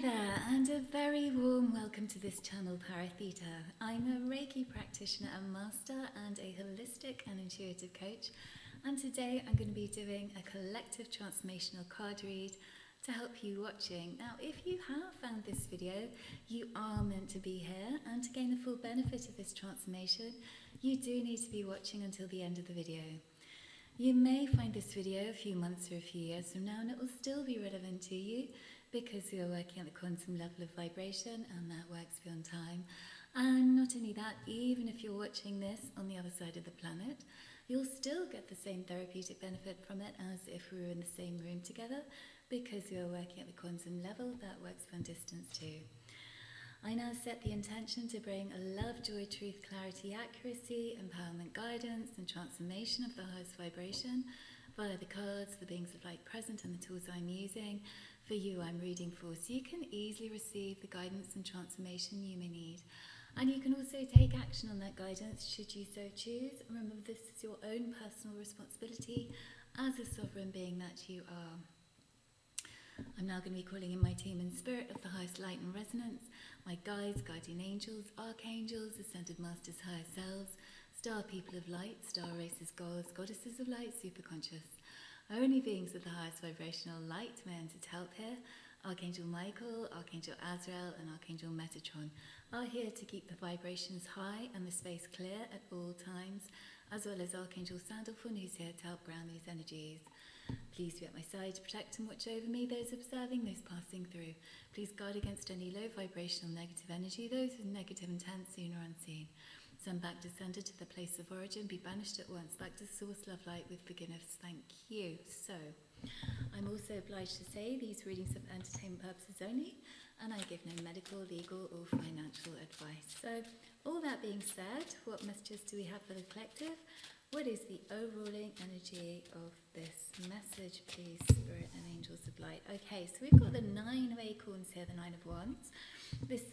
there, and a very warm welcome to this channel, ParaTheta. I'm a Reiki practitioner and master and a holistic and intuitive coach, and today I'm going to be doing a collective transformational card read to help you watching. Now, if you have found this video, you are meant to be here, and to gain the full benefit of this transformation, you do need to be watching until the end of the video. You may find this video a few months or a few years from now and it will still be relevant to you because you're working at the quantum level of vibration and that works beyond time. And not only that, even if you're watching this on the other side of the planet, you'll still get the same therapeutic benefit from it as if we were in the same room together because you're working at the quantum level that works beyond distance too. I now set the intention to bring a love, joy, truth, clarity, accuracy, empowerment, guidance and transformation of the highest vibration via the cards, the beings of light present and the tools I'm using. For you, I'm reading for, so you can easily receive the guidance and transformation you may need. And you can also take action on that guidance should you so choose. Remember, this is your own personal responsibility as a sovereign being that you are. I'm now going to be calling in my team in spirit of the highest light and resonance, my guides, guardian angels, archangels, ascended masters, higher selves, star people of light, star races, gods, goddesses of light, superconscious. Only beings of the highest vibrational light may enter to help here. Archangel Michael, Archangel Azrael and Archangel Metatron are here to keep the vibrations high and the space clear at all times, as well as Archangel Sandalphon, who's here to help ground these energies. Please be at my side to protect and watch over me, those observing, those passing through. Please guard against any low vibrational negative energy, those with negative intent seen or unseen. Send back to sender to the place of origin, be banished at once, back to source, love light with forgiveness. Thank you. So, I'm also obliged to say these readings are for entertainment purposes only, and I give no medical, legal or financial advice. So, all that being said, what messages do we have for the collective? What is the overruling energy of this message, please, Spirit and Angels of Light? Okay, so we've got the 9 of acorns here, the 9 of wands. This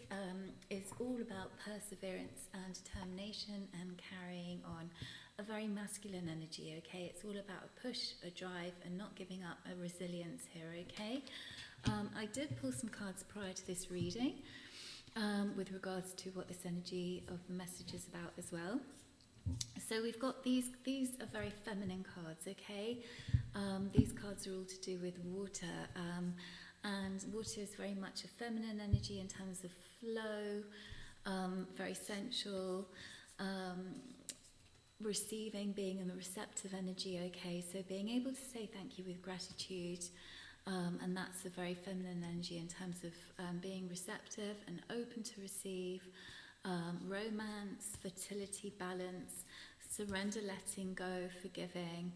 is all about perseverance and determination and carrying on. A very masculine energy, okay? It's all about a push, a drive, and not giving up, a resilience here, okay? I did pull some cards prior to this reading with regards to what this energy of the message is about as well. So we've got these are very feminine cards, okay? These cards are all to do with water, and water is very much a feminine energy in terms of flow, very sensual, receiving, being in the receptive energy, okay? So being able to say thank you with gratitude, and that's a very feminine energy in terms of being receptive and open to receive. Romance, fertility, balance, surrender, letting go, forgiving,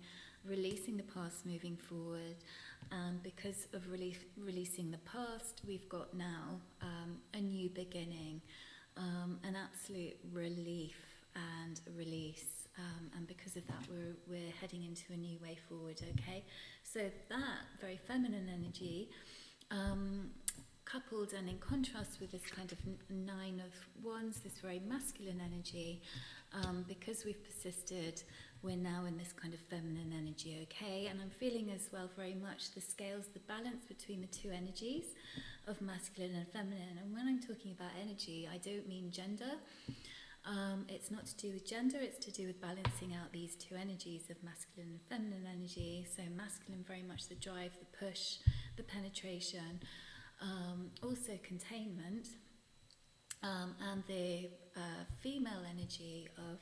releasing the past, moving forward. And because of releasing the past, we've got now a new beginning, an absolute relief and release. And because of that, we're heading into a new way forward, okay? So that very feminine energy, coupled and in contrast with this kind of 9 of wands, this very masculine energy, because we've persisted, we're now in this kind of feminine energy, okay? And I'm feeling as well very much the scales, the balance between the two energies of masculine and feminine. And when I'm talking about energy, I don't mean gender. It's not to do with gender, it's to do with balancing out these two energies of masculine and feminine energy. So masculine, very much the drive, the push, the penetration, also containment, and the female energy of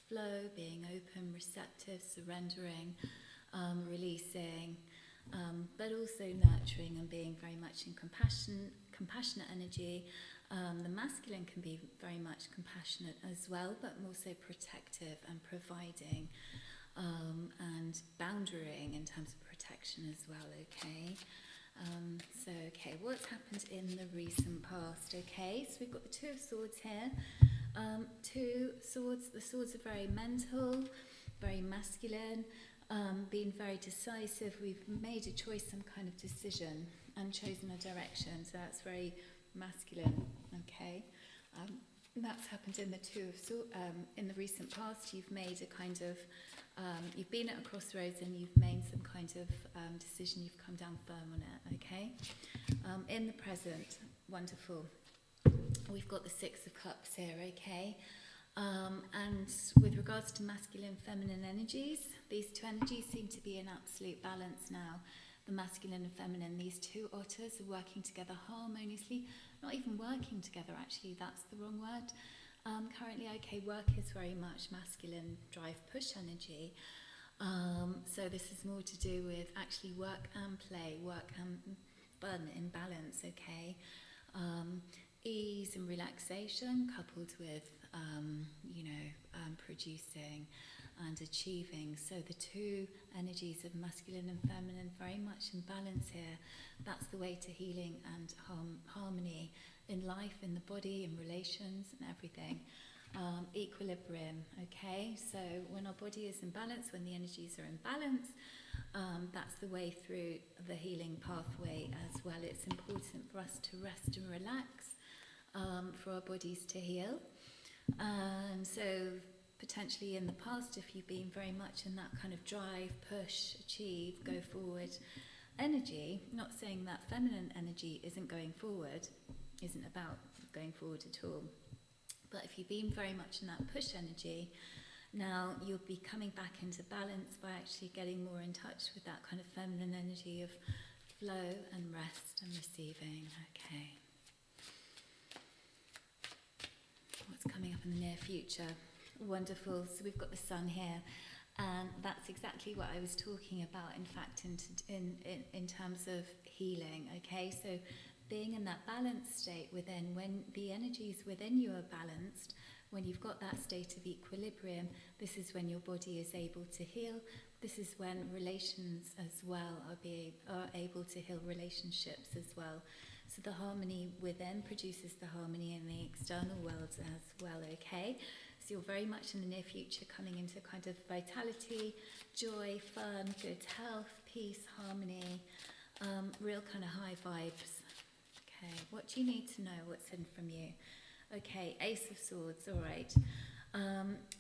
flow, being open, receptive, surrendering, releasing, but also nurturing and being very much in compassionate energy. The masculine can be very much compassionate as well, but also protective and providing, and boundarying in terms of protection as well, okay? Okay, what's happened in the recent past? Okay, so we've got the 2 of swords here. 2 swords, the swords are very mental, very masculine, being very decisive. We've made a choice, some kind of decision, and chosen a direction, so that's very masculine, okay? That's happened in the 2 of swords. In the recent past, you've made a kind of you've been at a crossroads and you've made some kind of decision, you've come down firm on it, okay? in the present. Wonderful. We've got the Six of Cups here, okay? And with regards to masculine and feminine energies, these two energies seem to be in absolute balance now. The masculine and feminine, these two otters are working together harmoniously. Not even working together, actually, that's the wrong word. Currently, okay, work is very much masculine drive push energy. So this is more to do with actually work and play, work and fun in balance, okay? Ease and relaxation coupled with, producing and achieving. So the two energies of masculine and feminine very much in balance here. That's the way to healing and harmony in life, in the body, in relations and everything. Equilibrium, okay? So when our body is in balance, when the energies are in balance, that's the way through the healing pathway as well. It's important for us to rest and relax, for our bodies to heal. So potentially in the past, if you've been very much in that kind of drive, push, achieve, go forward energy, not saying that feminine energy isn't going forward, isn't about going forward at all, but if you've been very much in that push energy, now you'll be coming back into balance by actually getting more in touch with that kind of feminine energy of flow and rest and receiving. Okay. What's coming up in the near future? Wonderful. So we've got the sun here, and that's exactly what I was talking about, in fact, in terms of healing. Okay, so being in that balanced state within, when the energies within you are balanced, when you've got that state of equilibrium, this is when your body is able to heal. This is when relations as well are able to heal relationships as well. So the harmony within produces the harmony in the external world as well, okay? So you're very much in the near future coming into kind of vitality, joy, fun, good health, peace, harmony, real kind of high vibes. Okay, what do you need to know? What's in from you? Okay, Ace of Swords, all right.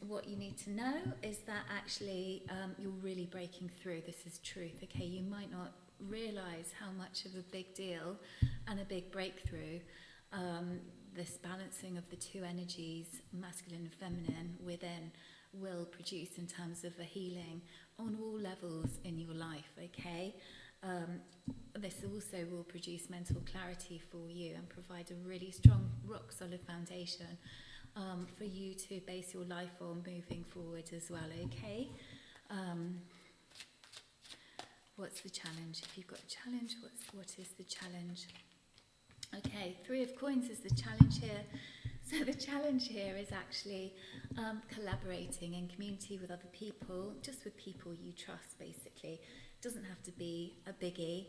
What you need to know is that actually you're really breaking through. This is truth, okay? You might not realise how much of a big deal and a big breakthrough this balancing of the two energies, masculine and feminine, within will produce in terms of a healing on all levels in your life, okay? This also will produce mental clarity for you and provide a really strong, rock-solid foundation for you to base your life on moving forward as well, okay? What's the challenge? If you've got a challenge, what is the challenge? Okay, Three of Coins is the challenge here. So the challenge here is actually collaborating in community with other people, just with people you trust, basically. It doesn't have to be a biggie,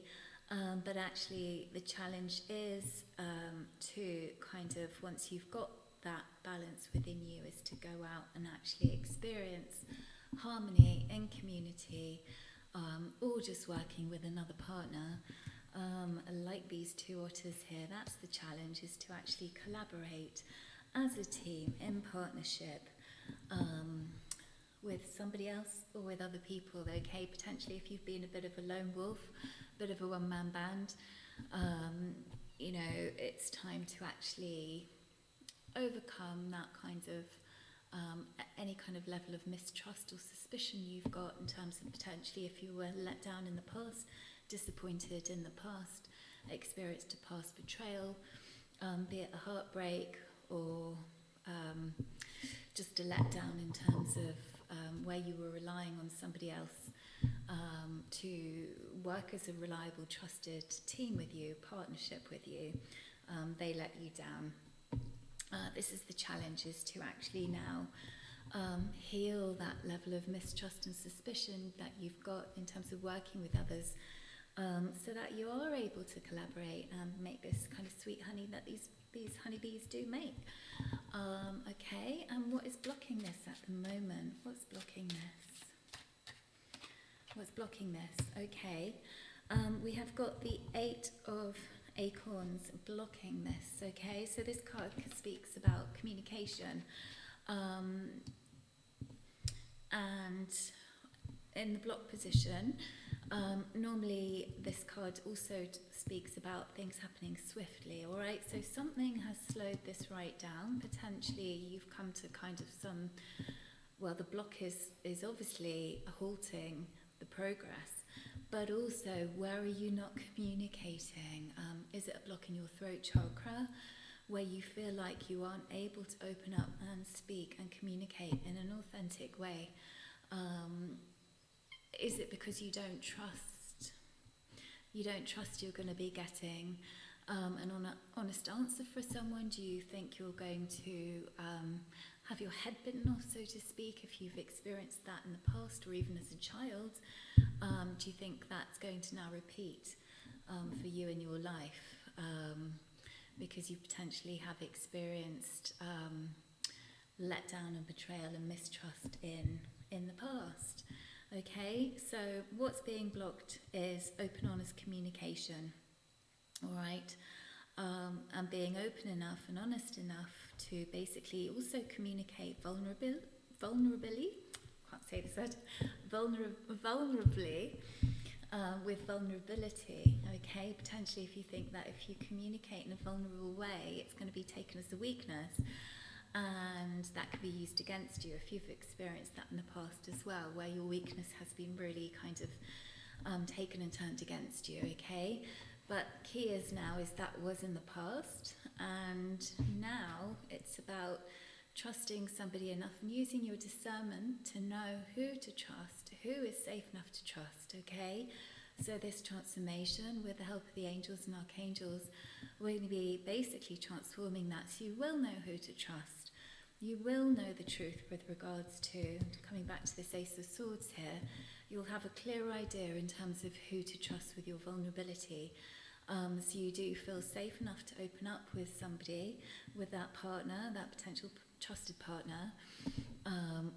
but actually the challenge is to kind of, once you've got that balance within you, is to go out and actually experience harmony in community, or just working with another partner. Like these two otters here, that's the challenge, is to actually collaborate as a team in partnership with somebody else or with other people, okay? Potentially if you've been a bit of a lone wolf, a bit of a one-man band, it's time to actually overcome that kind of any kind of level of mistrust or suspicion you've got, in terms of potentially if you were let down in the past, disappointed in the past, experienced a past betrayal, be it a heartbreak or just a letdown in terms of where you were relying on somebody else to work as a reliable, trusted team with you, partnership with you. They let you down. This is the challenge, is to actually now heal that level of mistrust and suspicion that you've got in terms of working with others, so that you are able to collaborate and make this kind of sweet honey that these honeybees do make. Okay, and what is blocking this at the moment? What's blocking this? What's blocking this? Okay, we have got the Eight of Acorns blocking this, okay? So this card speaks about communication, and in the block position, Normally this card also speaks about things happening swiftly, all right? So something has slowed this right down. Potentially you've come to kind of some, well, the block is obviously halting the progress, but also where are you not communicating? Is it a block in your throat chakra where you feel like you aren't able to open up and speak and communicate in an authentic way? Is it because you don't trust you're going to be getting an honest answer for someone? Do you think you're going to have your head bitten off, so to speak, if you've experienced that in the past or even as a child? Do you think that's going to now repeat for you in your life because you potentially have experienced letdown and betrayal and mistrust in the past? Okay, so what's being blocked is open, honest communication, all right, and being open enough and honest enough to basically also communicate vulnerably, can't say this word, vulnerably, with vulnerability, okay? Potentially if you think that if you communicate in a vulnerable way, it's going to be taken as a weakness, and that could be used against you if you've experienced that in the past as well, where your weakness has been really kind of taken and turned against you, okay? But key is now is that was in the past, and now it's about trusting somebody enough and using your discernment to know who to trust, who is safe enough to trust, okay? So this transformation, with the help of the angels and archangels, we're going to be basically transforming that, so you will know who to trust. You will know the truth with regards to, coming back to this Ace of Swords here, you'll have a clear idea in terms of who to trust with your vulnerability. So you do feel safe enough to open up with somebody, with that partner, that potential trusted partner,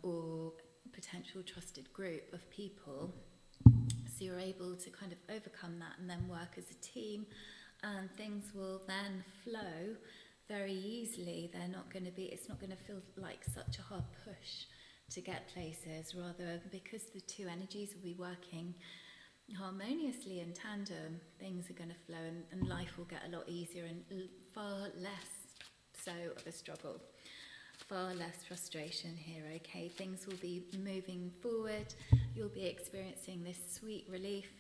or potential trusted group of people. So you're able to kind of overcome that and then work as a team, and things will then flow very easily. They're not going to be, it's not going to feel like such a hard push to get places, rather because the two energies will be working harmoniously in tandem, things are going to flow, and life will get a lot easier and far less so of a struggle, far less frustration here, okay? Things will be moving forward, you'll be experiencing this sweet relief,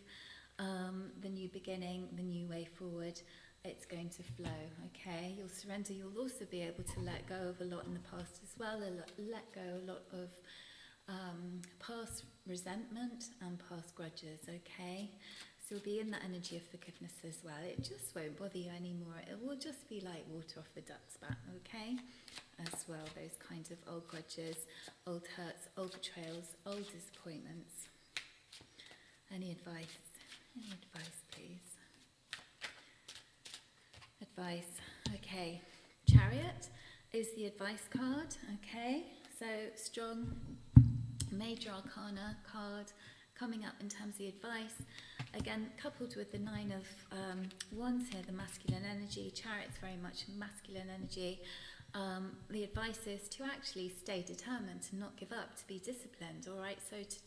the new beginning, the new way forward. It's going to flow, okay? You'll surrender. You'll also be able to let go of a lot in the past as well, let go a lot of past resentment and past grudges, okay? So you'll be in that energy of forgiveness as well. It just won't bother you anymore. It will just be like water off the duck's back, okay? As well, those kinds of old grudges, old hurts, old betrayals, old disappointments. Any advice? Any advice, please? Advice. Okay. Chariot is the advice card, okay? So strong major arcana card coming up in terms of the advice. Again, coupled with the Nine of Wands here, the masculine energy. Chariot's very much masculine energy. The advice is to actually stay determined, to not give up, to be disciplined, all right? So to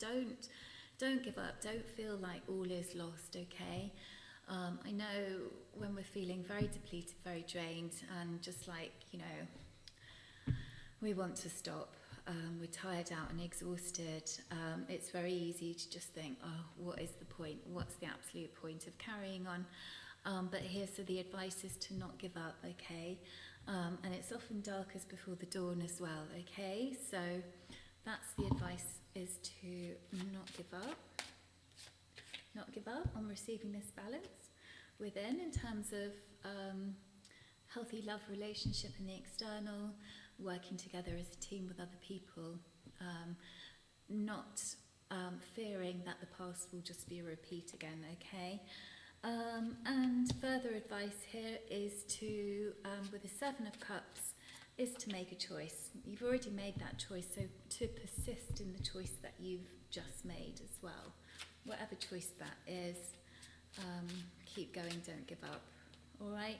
don't give up, don't feel like all is lost, okay? I know when we're feeling very depleted, very drained, and just like, you know, we want to stop, we're tired out and exhausted, it's very easy to just think, oh, what is the point? What's the absolute point of carrying on? But here, so the advice is to not give up, okay? And it's often darkest before the dawn as well, okay? So that's the advice, is to not give up. Not give up on receiving this balance within, in terms of healthy love relationship in the external, working together as a team with other people, not fearing that the past will just be a repeat again, okay? And further advice here is to, with the Seven of Cups, is to make a choice. You've already made that choice, so to persist in the choice that you've just made as well. Whatever choice that is, keep going, don't give up, all right?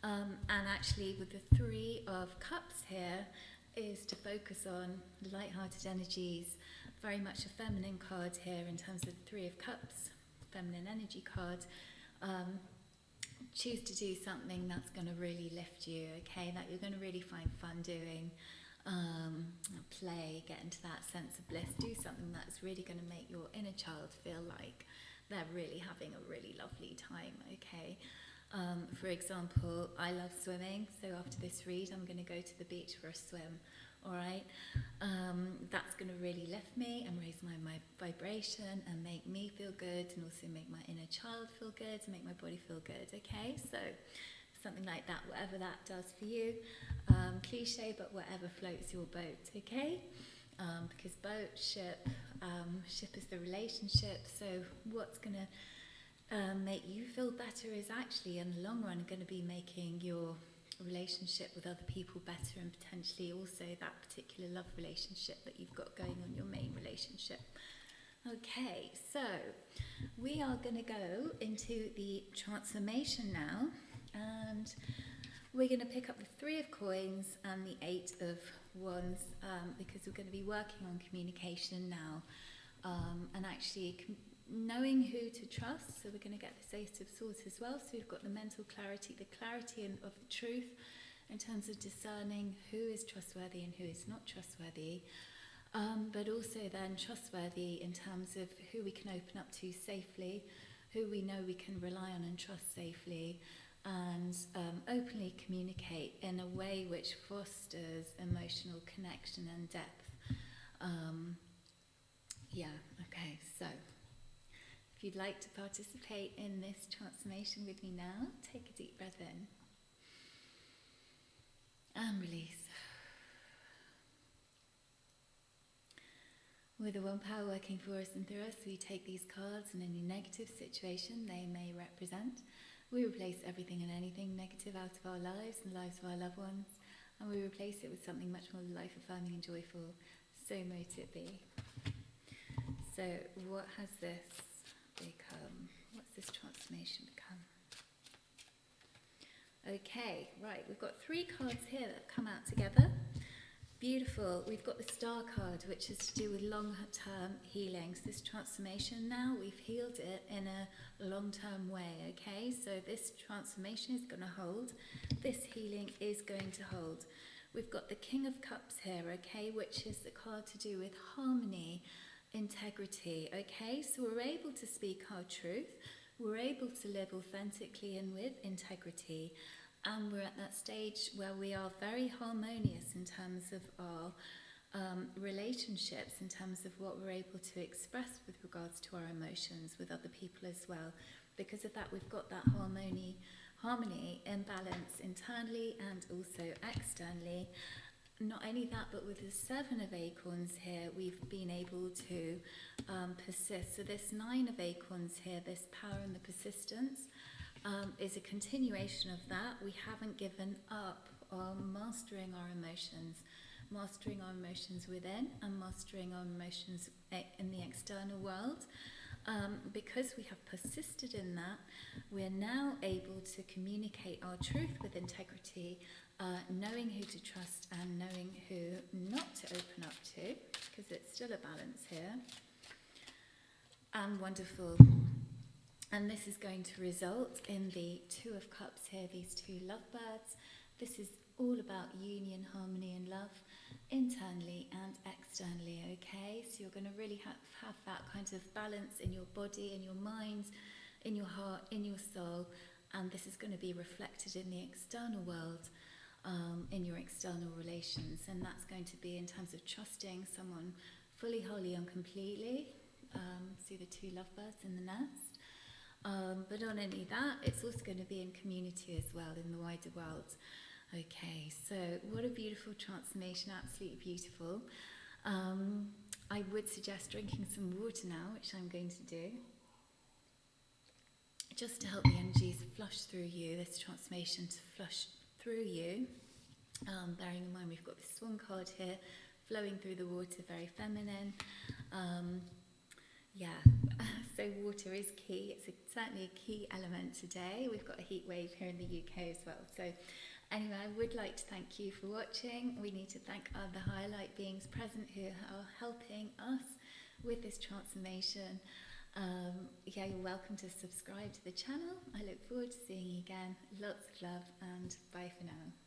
And actually with the Three of Cups here is to focus on light-hearted energies, very much a feminine card here in terms of the Three of Cups, feminine energy card, choose to do something that's going to really lift you, okay, that you're going to really find fun doing. Play, get into that sense of bliss, do something that's really going to make your inner child feel like they're really having a really lovely time, okay. For example, I love swimming, so after this read I'm going to go to the beach for a swim, alright. That's going to really lift me and raise my vibration and make me feel good, and also make my inner child feel good and make my body feel good, okay. So something like that, whatever that does for you. Cliche, but whatever floats your boat, okay. Because boat, ship is the relationship, so what's going to make you feel better is actually in the long run going to be making your relationship with other people better, and potentially also that particular love relationship that you've got going on, your main relationship. Okay, so we are going to go into the transformation now, and we're going to pick up the 3 of coins and the 8 of wands, because we're going to be working on communication now, and actually knowing who to trust. So we're going to get this Ace of Swords as well. So we've got the mental clarity, the clarity of the truth in terms of discerning who is trustworthy and who is not trustworthy, but also then trustworthy in terms of who we can open up to safely, who we know we can rely on and trust safely, and openly communicate in a way which fosters emotional connection and depth. Okay, so if you'd like to participate in this transformation with me now, take a deep breath in and release. With the one power working for us and through us, we take these cards and any negative situation they may represent. We replace everything and anything negative out of our lives and the lives of our loved ones, and we replace it with something much more life-affirming and joyful. So mote it be. So what has this become? What's this transformation become? Okay, right, we've got 3 cards here that have come out together. Beautiful. We've got the Star card, which is to do with long-term healing. So this transformation now, we've healed it in a long-term way, okay? So this transformation is going to hold. This healing is going to hold. We've got the King of Cups here, okay, which is the card to do with harmony, integrity, okay? So we're able to speak our truth. We're able to live authentically and with integrity. And we're at that stage where we are very harmonious in terms of our relationships, in terms of what we're able to express with regards to our emotions with other people as well. Because of that, we've got that harmony and balance internally and also externally. Not only that, but with the 7 of acorns here, we've been able to persist. So this 9 of acorns here, this power and the persistence, is a continuation of that. We haven't given up on mastering our emotions within and mastering our emotions in the external world. Because we have persisted in that, we're now able to communicate our truth with integrity, knowing who to trust and knowing who not to open up to, because it's still a balance here. And wonderful. And this is going to result in the 2 of Cups here, these 2 lovebirds. This is all about union, harmony and love, internally and externally, okay? So you're going to really have that kind of balance in your body, in your mind, in your heart, in your soul, and this is going to be reflected in the external world, in your external relations, and that's going to be in terms of trusting someone fully, wholly and completely. See the 2 lovebirds in the nest. But not only that, it's also going to be in community as well, in the wider world. Okay, so what a beautiful transformation, absolutely beautiful. I would suggest drinking some water now, which I'm going to do, just to help the energies flush through you, this transformation to flush through you. Bearing in mind we've got the Swan card here, flowing through the water, very feminine. So water is key. It's certainly a key element today. We've got a heat wave here in the UK as well. So anyway, I would like to thank you for watching. We need to thank the higher light beings present who are helping us with this transformation. Yeah, you're welcome to subscribe to the channel. I look forward to seeing you again. Lots of love and bye for now.